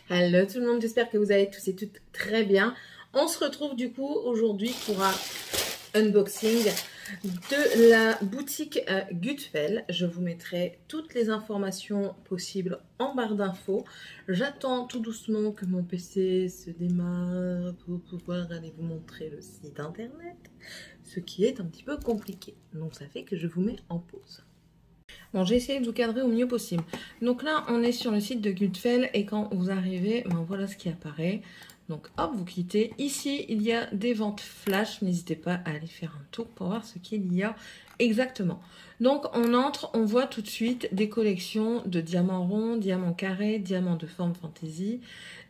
Hello tout le monde, j'espère que vous allez tous et toutes très bien. On se retrouve du coup aujourd'hui pour un unboxing de la boutique Gutfeld. Je vous mettrai toutes les informations possibles en barre d'infos. J'attends tout doucement que mon PC se démarre pour pouvoir aller vous montrer le site internet, ce qui est un petit peu compliqué. Donc ça fait que je vous mets en pause. Bon, j'ai essayé de vous cadrer au mieux possible. Donc là, on est sur le site de Gutfeld et quand vous arrivez, ben voilà ce qui apparaît. Donc hop, vous cliquez. Ici, il y a des ventes flash. N'hésitez pas à aller faire un tour pour voir ce qu'il y a exactement. Donc on entre, on voit tout de suite des collections de diamants ronds, diamants carrés, diamants de forme fantasy,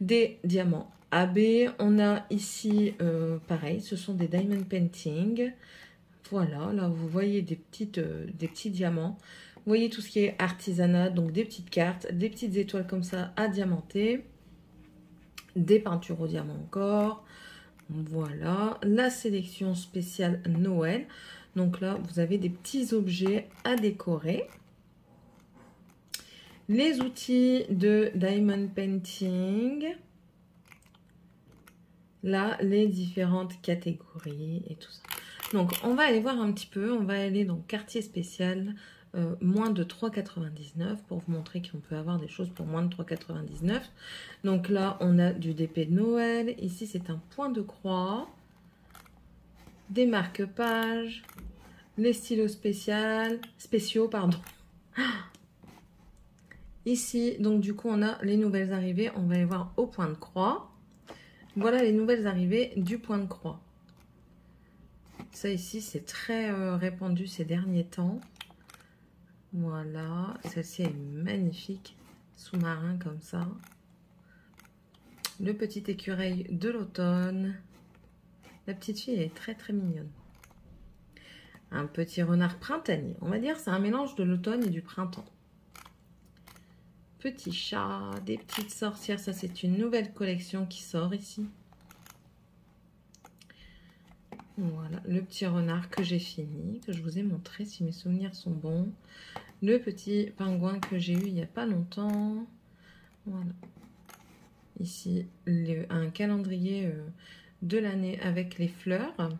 des diamants AB. On a ici, pareil, ce sont des diamond painting. Voilà, là vous voyez des petits diamants. Vous voyez tout ce qui est artisanat, donc des petites cartes, des petites étoiles comme ça à diamanter, des peintures au diamant encore. Voilà, la sélection spéciale Noël. Donc là, vous avez des petits objets à décorer. Les outils de Diamond Painting. Là, les différentes catégories et tout ça. Donc, on va aller voir un petit peu. On va aller dans quartier spécial, moins de 3,99 pour vous montrer qu'on peut avoir des choses pour moins de 3,99. Donc là, on a du DP de Noël. Ici, c'est un point de croix. Des marque-pages. Les stylos spéciaux, pardon. Ici, donc du coup, on a les nouvelles arrivées. On va les voir au point de croix. Voilà les nouvelles arrivées du point de croix. Ça ici, c'est très répandu ces derniers temps. Voilà, celle-ci est magnifique, sous-marin comme ça. Le petit écureuil de l'automne. La petite fille est très très mignonne. Un petit renard printanier. On va dire c'est un mélange de l'automne et du printemps. Petit chat, des petites sorcières. Ça, c'est une nouvelle collection qui sort ici. Voilà, le petit renard que j'ai fini, que je vous ai montré si mes souvenirs sont bons. Le petit pingouin que j'ai eu il n'y a pas longtemps. Voilà. Ici, un calendrier de l'année avec les fleurs.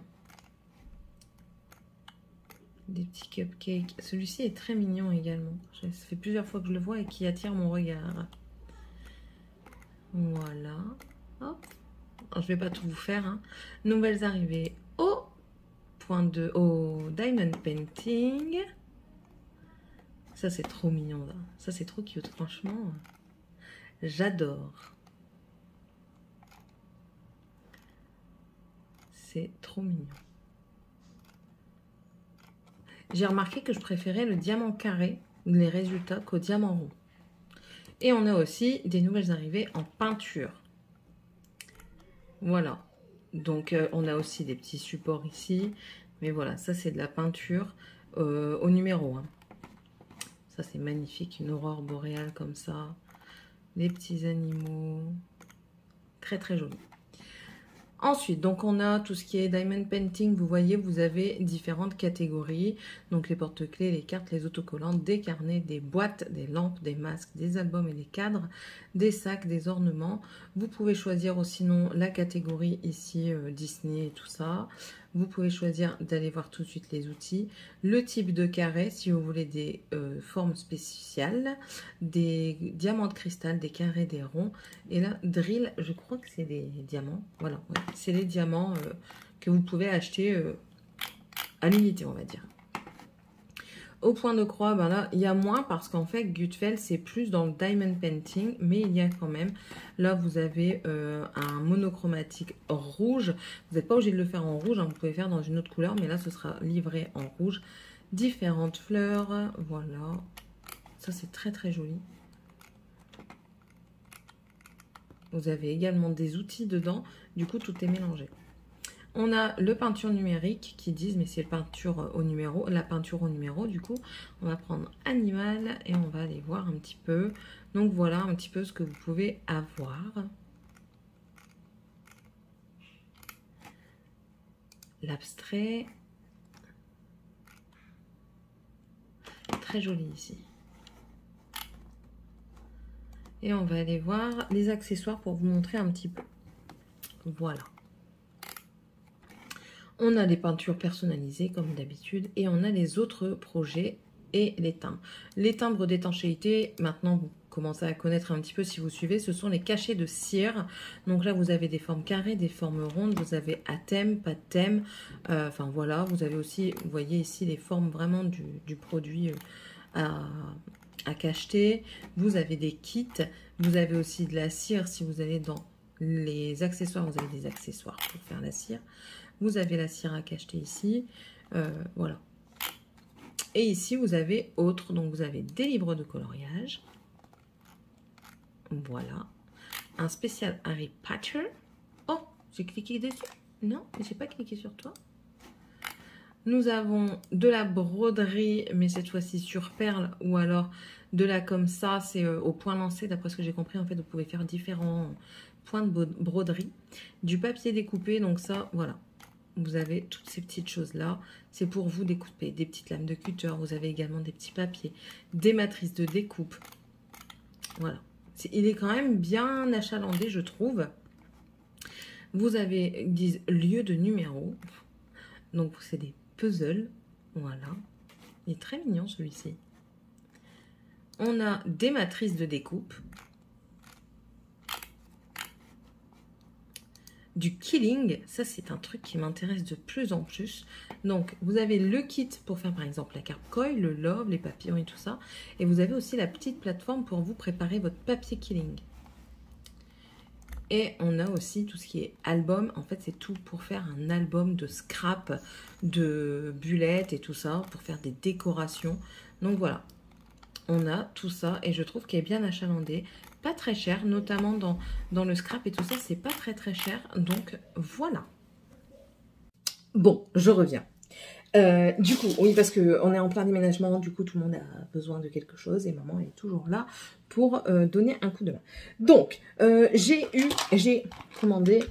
Des petits cupcakes. Celui-ci est très mignon également. Ça fait plusieurs fois que je le vois et qui attire mon regard. Voilà. Hop. Alors, je ne vais pas tout vous faire. Hein. Nouvelles arrivées au Diamond Painting. Ça, c'est trop mignon, là. Ça, c'est trop cute, franchement. J'adore. C'est trop mignon. J'ai remarqué que je préférais le diamant carré, les résultats, qu'au diamant rond. Et on a aussi des nouvelles arrivées en peinture. Voilà. Donc, on a aussi des petits supports ici. Mais voilà, ça, c'est de la peinture au numéro 1. Ça, c'est magnifique. Une aurore boréale comme ça. Des petits animaux. Très, très joli. Ensuite, donc on a tout ce qui est Diamond Painting. Vous voyez, vous avez différentes catégories. Donc les porte-clés, les cartes, les autocollants, des carnets, des boîtes, des lampes, des masques, des albums et des cadres, des sacs, des ornements. Vous pouvez choisir sinon la catégorie ici, Disney et tout ça. Vous pouvez choisir d'aller voir tout de suite les outils. Le type de carré, si vous voulez des formes spéciales. Des diamants de cristal, des carrés, des ronds. Et là, drill, je crois que c'est des diamants. Voilà, ouais. C'est les diamants que vous pouvez acheter à l'unité, on va dire. Au point de croix, ben là, il y a moins parce qu'en fait, Gutfeld, c'est plus dans le diamond painting, mais il y a quand même. Là, vous avez un monochromatique rouge. Vous n'êtes pas obligé de le faire en rouge, hein, vous pouvez faire dans une autre couleur, mais là, ce sera livré en rouge. Différentes fleurs, voilà. Ça, c'est très, très joli. Vous avez également des outils dedans, du coup, tout est mélangé. On a le peinture numérique qui disent, mais c'est peinture au numéro, la peinture au numéro. Du coup, on va prendre animal et on va aller voir un petit peu. Donc voilà un petit peu ce que vous pouvez avoir. L'abstrait. Très joli ici. Et on va aller voir les accessoires pour vous montrer un petit peu. Voilà. On a des peintures personnalisées comme d'habitude et on a les autres projets et les timbres. Les timbres d'étanchéité, maintenant vous commencez à connaître un petit peu si vous suivez, ce sont les cachets de cire. Donc là vous avez des formes carrées, des formes rondes, vous avez à thème, pas de thème. Enfin voilà, vous avez aussi, vous voyez ici les formes vraiment du produit à cacheter. Vous avez des kits, vous avez aussi de la cire si vous allez dans les accessoires, vous avez des accessoires pour faire la cire. Vous avez la cire à cacheter ici, voilà. Et ici, vous avez autre, donc vous avez des livres de coloriage. Voilà. Un spécial Harry Potter. Oh, j'ai cliqué dessus. Non, j'ai pas cliqué sur toi. Nous avons de la broderie, mais cette fois-ci sur perles, ou alors de la comme ça, c'est au point lancé. D'après ce que j'ai compris, en fait, vous pouvez faire différents points de broderie. Du papier découpé, donc ça, voilà. Vous avez toutes ces petites choses-là. C'est pour vous découper des petites lames de cutter. Vous avez également des petits papiers, des matrices de découpe. Voilà. Il est quand même bien achalandé, je trouve. Vous avez, ils disent, lieu de numéro. Donc, c'est des puzzles. Voilà. Il est très mignon, celui-ci. On a des matrices de découpe. Du killing, ça c'est un truc qui m'intéresse de plus en plus. Donc vous avez le kit pour faire par exemple la carpe coil, le love, les papillons et tout ça. Et vous avez aussi la petite plateforme pour vous préparer votre papier killing. Et on a aussi tout ce qui est album. En fait c'est tout pour faire un album de scrap, de bullettes et tout ça, pour faire des décorations. Donc voilà, on a tout ça et je trouve qu'il est bien achalandé. Pas très cher, notamment dans le scrap et tout ça, c'est pas très cher. Donc voilà. Bon, je reviens. Du coup, oui, parce qu'on est en plein déménagement, du coup, tout le monde a besoin de quelque chose et maman est toujours là pour donner un coup de main. Donc, j'ai commandé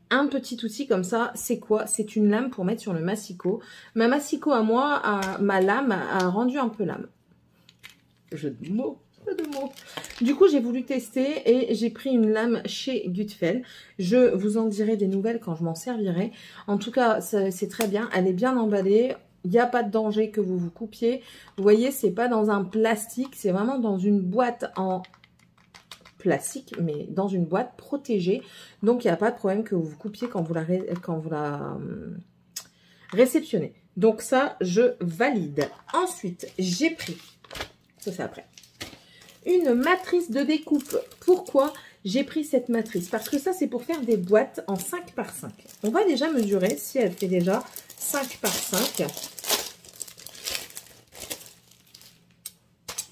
un petit outil comme ça. C'est quoi? C'est une lame pour mettre sur le massicot. Ma massicot à moi, ma lame a rendu un peu lame. Jeu de mots. Du coup, j'ai voulu tester et j'ai pris une lame chez Gutfeld. Je vous en dirai des nouvelles quand je m'en servirai. En tout cas, c'est très bien. Elle est bien emballée. Il n'y a pas de danger que vous vous coupiez. Vous voyez, c'est pas dans un plastique. C'est vraiment dans une boîte en plastique, mais dans une boîte protégée. Donc, il n'y a pas de problème que vous vous coupiez quand vous la réceptionnez. Donc, ça, je valide. Ensuite, j'ai pris... Ça, c'est après. Une matrice de découpe. Pourquoi j'ai pris cette matrice? Parce que ça, c'est pour faire des boîtes en 5 par 5. On va déjà mesurer si elle fait déjà 5 par 5.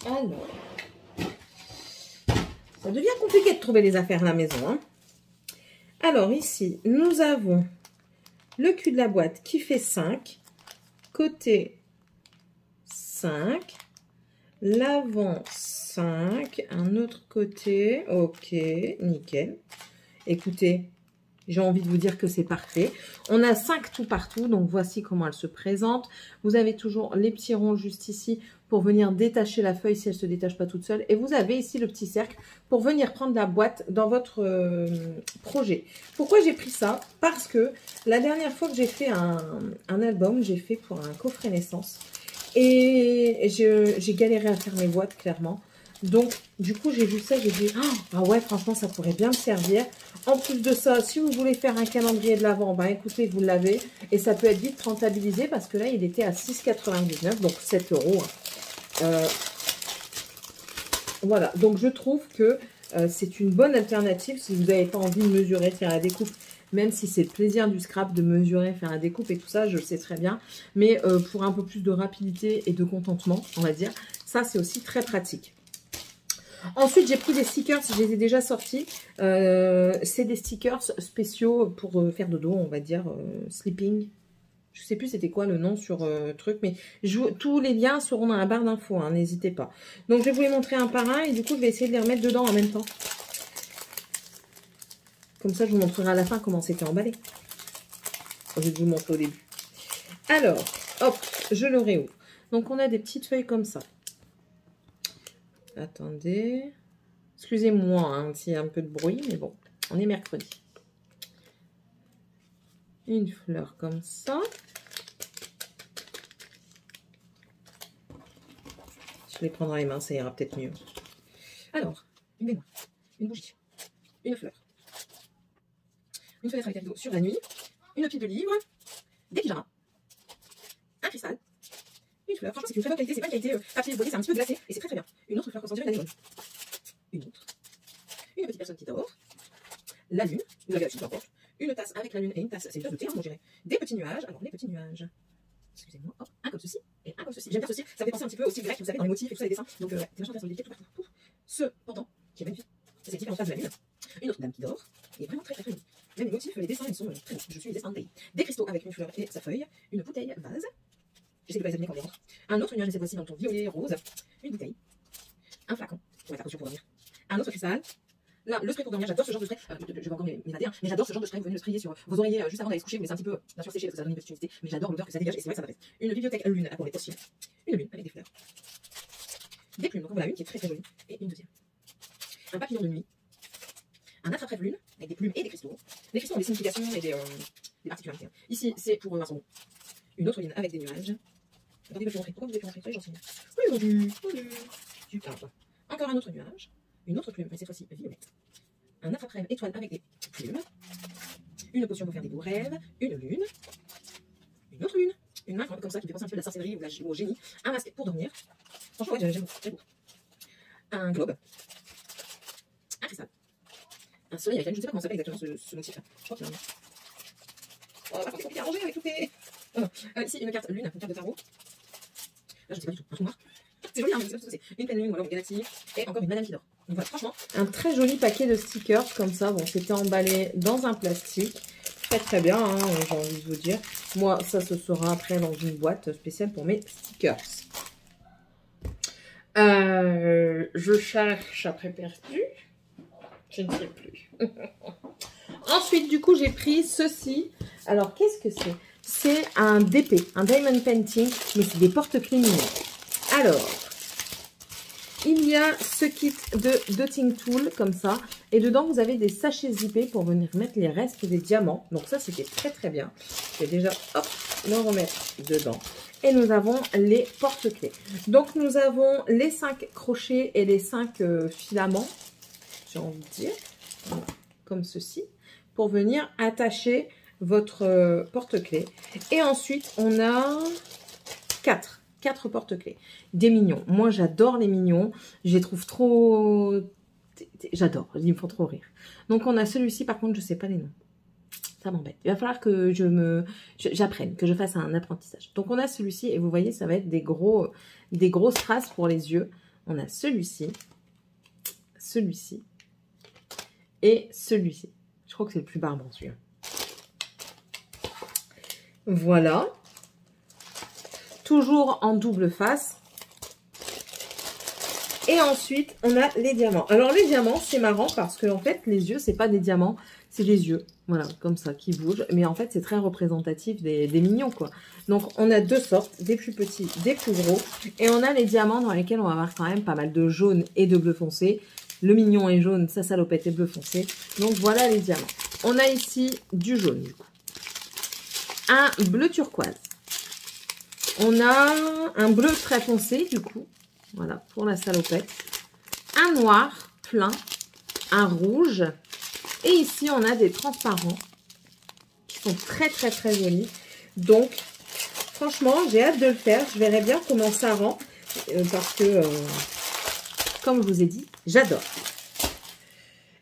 Alors, ça devient compliqué de trouver les affaires à la maison, hein. Alors, ici, nous avons le cul de la boîte qui fait 5. Côté 5. L'avant 5, un autre côté, ok, nickel. Écoutez, j'ai envie de vous dire que c'est parfait. On a 5 tout partout, donc voici comment elle se présente. Vous avez toujours les petits ronds juste ici pour venir détacher la feuille si elle ne se détache pas toute seule. Et vous avez ici le petit cercle pour venir prendre la boîte dans votre projet. Pourquoi j'ai pris ça? Parce que la dernière fois que j'ai fait un album, j'ai fait pour un coffret naissance. Et j'ai galéré à faire mes boîtes, clairement. Donc, du coup, j'ai vu ça, j'ai dit, ah ouais, franchement, ça pourrait bien me servir. En plus de ça, si vous voulez faire un calendrier de l'Avent, ben écoutez, vous l'avez. Et ça peut être vite rentabilisé parce que là, il était à 6,99 €, donc 7 €. Voilà, donc je trouve que c'est une bonne alternative si vous n'avez pas envie de mesurer, faire la découpe. Même si c'est le plaisir du scrap de mesurer, faire la découpe et tout ça, je le sais très bien. Mais pour un peu plus de rapidité et de contentement, on va dire, ça c'est aussi très pratique. Ensuite, j'ai pris des stickers, je les ai déjà sortis. C'est des stickers spéciaux pour faire dodo, on va dire, sleeping. Je sais plus c'était quoi le nom sur truc, mais tous les liens seront dans la barre d'infos, hein, n'hésitez pas. Donc, je vais vous les montrer un par un et du coup, je vais essayer de les remettre dedans en même temps. Comme ça, je vous montrerai à la fin comment c'était emballé. Je vais vous montrer au début. Alors, hop, je le réouvre. Donc, on a des petites feuilles comme ça. Attendez. Excusez-moi hein, s'il y a un peu de bruit, mais bon, on est mercredi. Une fleur comme ça. Je les prends dans les mains, ça ira peut-être mieux. Alors, une baignoire, une bougie, une fleur, une fenêtre avec un rideau sur la nuit, une pile de livres, des pyjamas, un cristal, une fleur. Franchement, c'est une très bonne qualité. C'est pas une qualité papier, vous voyez, c'est un petit peu glacé et c'est très très bien. Une autre fleur comme ça, on dirait une année jaune. Une autre. Une petite personne qui dort. La lune, vous avez la petite porte. Une tasse avec la lune et une tasse, c'est une tasse de thé, hein, on dirait. Des petits nuages. Alors, les petits nuages. Excusez-moi, hop, un comme ceci et un comme ceci. J'aime bien ce style, ça fait penser un petit peu au style grec, vous savez, dans les motifs et tout ça, les dessins. Donc, c'est vachement intéressant, tout partout. Pouf. Ce pendant, qui est magnifique, c'est différent en face de la lune. Une autre dame qui dort, et vraiment très très très jolie. Même les motifs, les dessins, ils sont très beaux. Je suis des Anday. Des cristaux avec une fleur et sa feuille, une bouteille vase. J'essaie de pas les abîmer quand on les rentre. Un autre nuage, cette fois-ci dans le ton violet rose, une bouteille, un flacon, on va faire attention pour dormir. Un autre cristal. Là, le spray pour dormir, j'adore ce genre de spray. Je vais encore m'évader, hein, mais j'adore ce genre de spray. Vous venez le sprayer sur vos oreillers juste avant d'aller se coucher. Vous laissez un petit peu, bien sûr, sécher parce que ça donne une petite humidité. Mais j'adore l'odeur que ça dégage et c'est vrai que ça m'appelle. Une bibliothèque lune pour les possibles. Une lune avec des fleurs. Des plumes, donc voilà une qui est très très jolie. Et une deuxième. Un papillon de nuit. Un attrape-rêve lune avec des plumes et des cristaux. Les cristaux ont des significations et des particularités. Ici, c'est pour un saumon. Une autre lune avec des nuages. Attendez, je vais rentrer. Pourquoi vous devez rentrer? Soyez gentils. Oui, super. Encore un autre nuage. Une autre plume, mais cette fois-ci violette. Un attrape-rêve étoile avec des plumes. Une potion pour faire des beaux rêves. Une lune. Une autre lune. Une main comme ça qui fait penser un petit peu à la sorcellerie ou au génie. Un masque pour dormir. Franchement, ouais, j'aime beaucoup. Très beau. Un globe. Un cristal. Un soleil avec la lune. Je ne sais pas comment ça s'appelle exactement ce motif. Je crois qu'il y en a. Oh, par contre, c'est compliqué à ranger avec toutes les. Oh, ici, une carte lune, une carte de tarot. Là, je ne sais pas du tout. Un trou noir. C'est joli, hein, mais je sais pas ce que c'est. Une pleine lune ou alors une galaxie. Et encore une madame qui dort. Donc voilà, franchement, un très joli paquet de stickers comme ça. Bon, c'était emballé dans un plastique. Très très bien, hein, j'ai envie de vous dire. Moi, ça se sera après dans une boîte spéciale pour mes stickers. Je cherche après perdu. Je ne sais plus. Ensuite, du coup, j'ai pris ceci. Alors, qu'est-ce que c'est? C'est un DP, un Diamond Painting, mais c'est des porte-clés mignons. Alors, il y a ce kit de Dotting Tool, comme ça. Et dedans, vous avez des sachets zippés pour venir mettre les restes des diamants. Donc ça, c'était très très bien. Je vais déjà, hop, le remettre dedans. Et nous avons les porte-clés. Donc, nous avons les 5 crochets et les 5 filaments, j'ai envie de dire, comme ceci, pour venir attacher votre porte-clés. Et ensuite, on a 4 porte-clés. Des mignons. Moi, j'adore les mignons. Je les trouve trop... J'adore. Ils me font trop rire. Donc, on a celui-ci. Par contre, je ne sais pas les noms. Ça m'embête. Il va falloir que j'apprenne, que je fasse un apprentissage. Donc, on a celui-ci. Et vous voyez, ça va être des grosses traces pour les yeux. On a celui-ci. Celui-ci. Et celui-ci. Je crois que c'est le plus barbant, celui-là. Voilà. Toujours en double face. Et ensuite, on a les diamants. Alors, les diamants, c'est marrant parce que, en fait, les yeux, c'est pas des diamants, c'est des yeux. Voilà, comme ça, qui bougent. Mais en fait, c'est très représentatif des mignons, quoi. Donc, on a deux sortes, des plus petits, des plus gros. Et on a les diamants dans lesquels on va avoir quand même pas mal de jaune et de bleu foncé. Le mignon est jaune, sa salopette est bleu foncé. Donc, voilà les diamants. On a ici du jaune, du coup. Un bleu turquoise. On a un bleu très foncé, du coup. Voilà, pour la salopette. Un noir plein. Un rouge. Et ici, on a des transparents qui sont très, très, très jolis. Donc, franchement, j'ai hâte de le faire. Je verrai bien comment ça rend. Parce que, comme je vous ai dit, j'adore.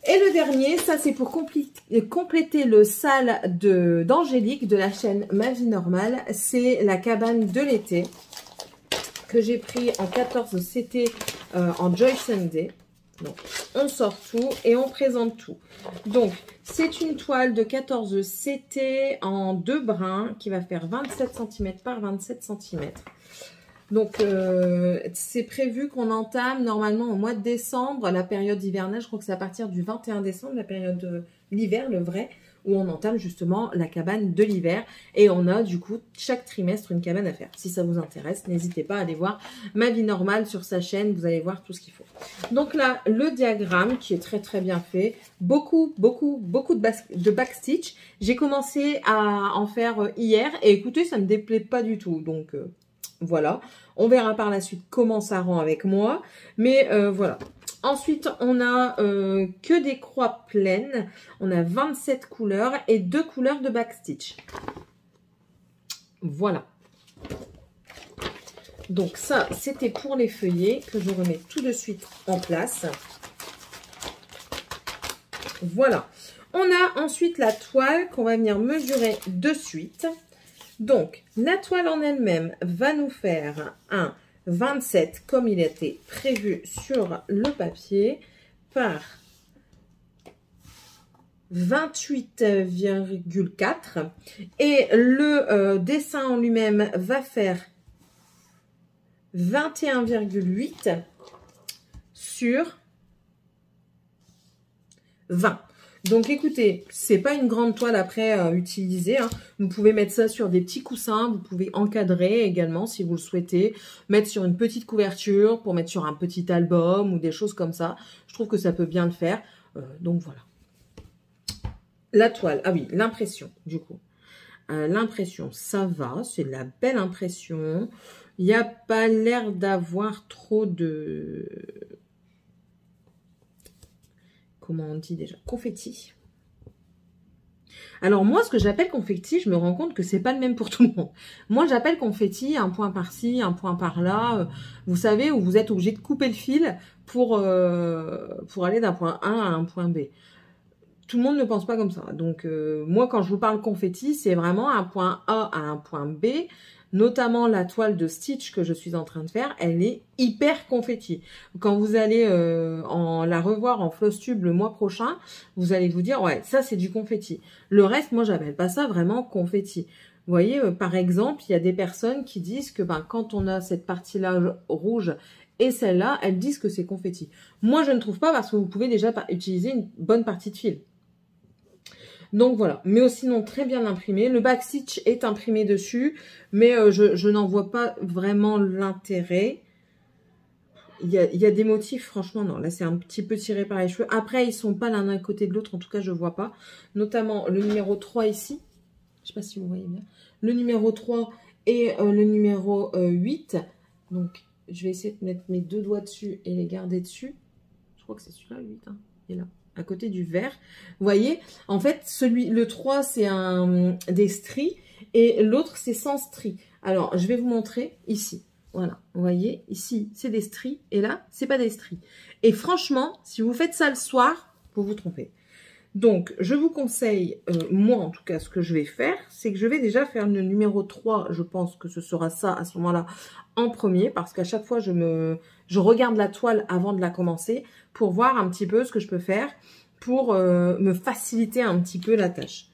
Et le dernier, ça c'est pour compléter le sale d'Angélique de la chaîne Ma Vie Normale. C'est la cabane de l'été que j'ai pris en 14 CT en Joy Sunday. Donc, on sort tout et on présente tout. Donc, c'est une toile de 14 CT en 2 brins qui va faire 27 cm par 27 cm. Donc, c'est prévu qu'on entame normalement au mois de décembre, la période hivernale. Je crois que c'est à partir du 21 décembre, la période de l'hiver, le vrai, où on entame justement la cabane de l'hiver. Et on a du coup chaque trimestre une cabane à faire. Si ça vous intéresse, n'hésitez pas à aller voir Ma Vie Normale sur sa chaîne. Vous allez voir tout ce qu'il faut. Donc là, le diagramme qui est très très bien fait. Beaucoup de backstitch. J'ai commencé à en faire hier. Et écoutez, ça ne me déplaît pas du tout. Donc... voilà, on verra par la suite comment ça rend avec moi. Mais voilà. Ensuite, on a que des croix pleines. On a 27 couleurs et 2 couleurs de backstitch. Voilà. Donc ça, c'était pour les feuillets que je remets tout de suite en place. Voilà. On a ensuite la toile qu'on va venir mesurer de suite. Donc, la toile en elle-même va nous faire un 27 comme il était prévu sur le papier par 28,4 et le dessin en lui-même va faire 21,8 sur 20. Donc écoutez, c'est pas une grande toile après à utiliser. Hein. Vous pouvez mettre ça sur des petits coussins. Vous pouvez encadrer également si vous le souhaitez. Mettre sur une petite couverture pour mettre sur un petit album ou des choses comme ça. Je trouve que ça peut bien le faire. Donc voilà. La toile, ah oui, l'impression du coup. L'impression, ça va. C'est de la belle impression. Il n'y a pas l'air d'avoir trop de... Comment on dit déjà? Confetti. Alors moi, ce que j'appelle confetti, je me rends compte que c'est pas le même pour tout le monde. Moi, j'appelle confetti un point par-ci, un point par-là. Vous savez, où vous êtes obligé de couper le fil pour aller d'un point A à un point B. Tout le monde ne pense pas comme ça. Donc, moi, quand je vous parle confetti, c'est vraiment un point A à un point B. Notamment la toile de Stitch que je suis en train de faire, elle est hyper confetti. Quand vous allez la revoir en floss tube le mois prochain, vous allez vous dire, ouais, ça c'est du confetti. Le reste, moi, j'appelle pas ça vraiment confetti. Vous voyez, par exemple, il y a des personnes qui disent que quand on a cette partie-là rouge et celle-là, elles disent que c'est confetti. Moi, je ne trouve pas parce que vous pouvez déjà utiliser une bonne partie de fil. Donc voilà, mais sinon très bien imprimé. Le backstitch est imprimé dessus, mais je n'en vois pas vraiment l'intérêt. Il y a des motifs, franchement, non. Là, c'est un petit peu tiré par les cheveux. Après, ils sont pas l'un à côté de l'autre, en tout cas, je vois pas. Notamment le numéro 3 ici. Je sais pas si vous voyez bien. Le numéro 3 et le numéro 8. Donc, je vais essayer de mettre mes deux doigts dessus et les garder dessus. Je crois que c'est celui-là, le 8. Hein. Il est là. À côté du vert. Vous voyez, en fait, le 3, c'est des stries et l'autre, c'est sans stries. Alors, je vais vous montrer ici. Voilà, vous voyez, ici, c'est des stries et là, c'est pas des stries. Et franchement, si vous faites ça le soir, vous vous trompez. Donc, je vous conseille, moi en tout cas, ce que je vais faire, c'est que je vais déjà faire le numéro 3. Je pense que ce sera ça à ce moment-là en premier, parce qu'à chaque fois, je regarde la toile avant de la commencer pour voir un petit peu ce que je peux faire pour me faciliter un petit peu la tâche.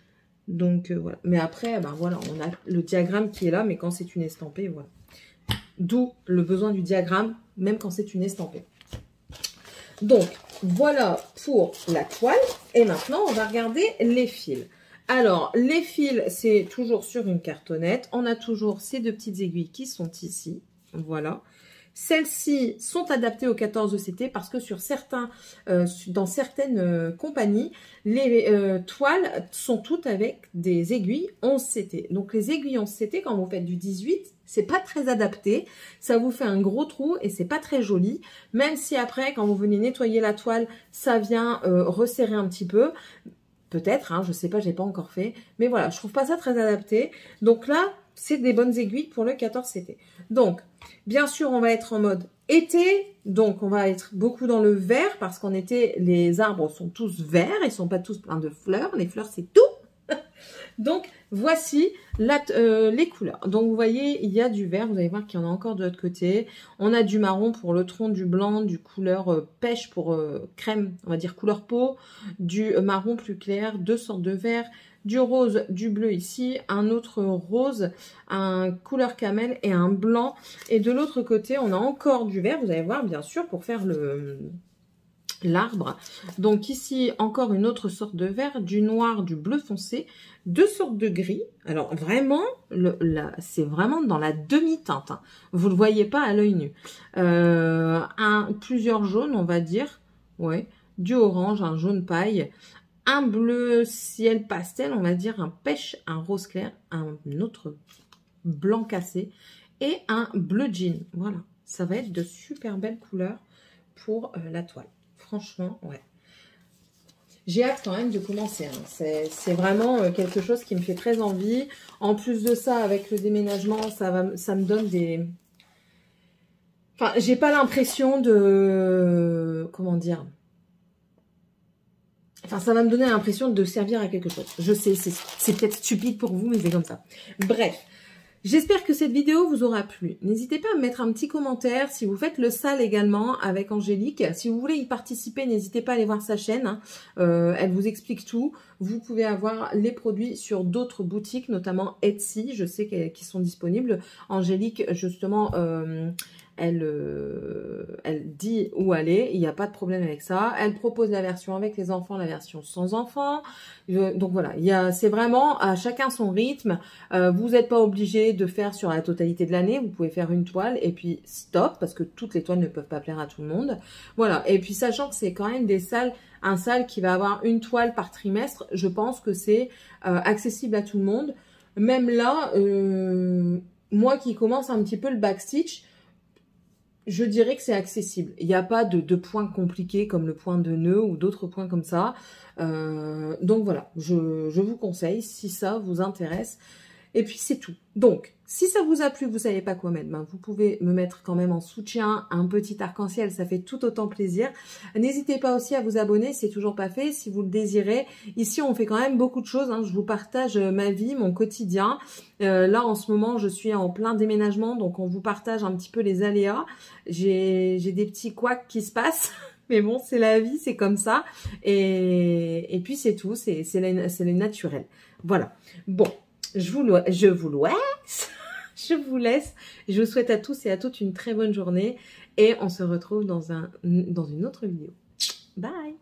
Donc, voilà. Mais après, ben voilà, on a le diagramme qui est là, mais quand c'est une estampée, voilà. D'où le besoin du diagramme, même quand c'est une estampée. Donc, voilà pour la toile. Et maintenant, on va regarder les fils. Alors, les fils, c'est toujours sur une cartonnette. On a toujours ces deux petites aiguilles qui sont ici. Voilà. Celles-ci sont adaptées au 14 ECT parce que dans certaines compagnies, les toiles sont toutes avec des aiguilles 11 CT. Donc, les aiguilles 11 CT, quand vous faites du 18, c'est pas très adapté. Ça vous fait un gros trou et c'est pas très joli. Même si après, quand vous venez nettoyer la toile, ça vient resserrer un petit peu. Peut-être, hein, je sais pas, j'ai pas encore fait. Mais voilà, je trouve pas ça très adapté. Donc là, c'est des bonnes aiguilles pour le 14 CT. Donc, bien sûr, on va être en mode été. Donc, on va être beaucoup dans le vert parce qu'en été, les arbres sont tous verts. Ils sont pas tous pleins de fleurs. Les fleurs, c'est tout. Donc, voici les couleurs. Donc, vous voyez, il y a du vert. Vous allez voir qu'il y en a encore de l'autre côté. On a du marron pour le tronc, du blanc, du couleur pêche pour crème, on va dire couleur peau, du marron plus clair, deux sortes de vert, du rose, du bleu ici, un autre rose, un couleur camel et un blanc. Et de l'autre côté, on a encore du vert, vous allez voir bien sûr, pour faire l'arbre. Donc ici, encore une autre sorte de vert, du noir, du bleu foncé, deux sortes de gris. Alors vraiment, c'est vraiment dans la demi-teinte. Hein. Vous ne le voyez pas à l'œil nu. Plusieurs jaunes, on va dire. Ouais. Du orange, un jaune paille, un bleu ciel pastel, on va dire un pêche, un rose clair, un autre blanc cassé et un bleu jean. Voilà, ça va être de super belles couleurs pour la toile. Franchement, ouais. J'ai hâte quand même de commencer. Hein. C'est vraiment quelque chose qui me fait très envie. En plus de ça, avec le déménagement, ça me donne des... Enfin, j'ai pas l'impression de... Comment dire ? Enfin, ça va me donner l'impression de servir à quelque chose. Je sais, c'est peut-être stupide pour vous, mais c'est comme ça. Bref, j'espère que cette vidéo vous aura plu. N'hésitez pas à me mettre un petit commentaire si vous faites le sale également avec Angélique. Si vous voulez y participer, n'hésitez pas à aller voir sa chaîne. Hein. Elle vous explique tout. Vous pouvez avoir les produits sur d'autres boutiques, notamment Etsy. Je sais qu'ils sont disponibles. Angélique, justement... Elle dit où aller, il n'y a pas de problème avec ça. Elle propose la version avec les enfants, la version sans enfants. Donc voilà, c'est vraiment à chacun son rythme. Vous n'êtes pas obligé de faire sur la totalité de l'année. Vous pouvez faire une toile et puis stop, parce que toutes les toiles ne peuvent pas plaire à tout le monde. Voilà, et puis sachant que c'est quand même un sale qui va avoir une toile par trimestre, je pense que c'est accessible à tout le monde. Même là, moi qui commence un petit peu le backstitch, je dirais que c'est accessible. Il n'y a pas de points compliqués comme le point de nœud ou d'autres points comme ça. Donc voilà, je vous conseille si ça vous intéresse. Et puis c'est tout. Donc, si ça vous a plu, vous savez pas quoi mettre, ben, vous pouvez me mettre quand même en soutien un petit arc-en-ciel, ça fait tout autant plaisir. N'hésitez pas aussi à vous abonner, c'est toujours pas fait, si vous le désirez. Ici, on fait quand même beaucoup de choses, hein. Je vous partage ma vie, mon quotidien. Là, en ce moment, je suis en plein déménagement, donc on vous partage un petit peu les aléas. J'ai des petits couacs qui se passent. Mais bon, c'est la vie, c'est comme ça. Et puis c'est tout, c'est le naturel. Voilà. Bon. Je vous laisse. Je vous laisse. Je vous souhaite à tous et à toutes une très bonne journée. Et on se retrouve dans une autre vidéo. Bye!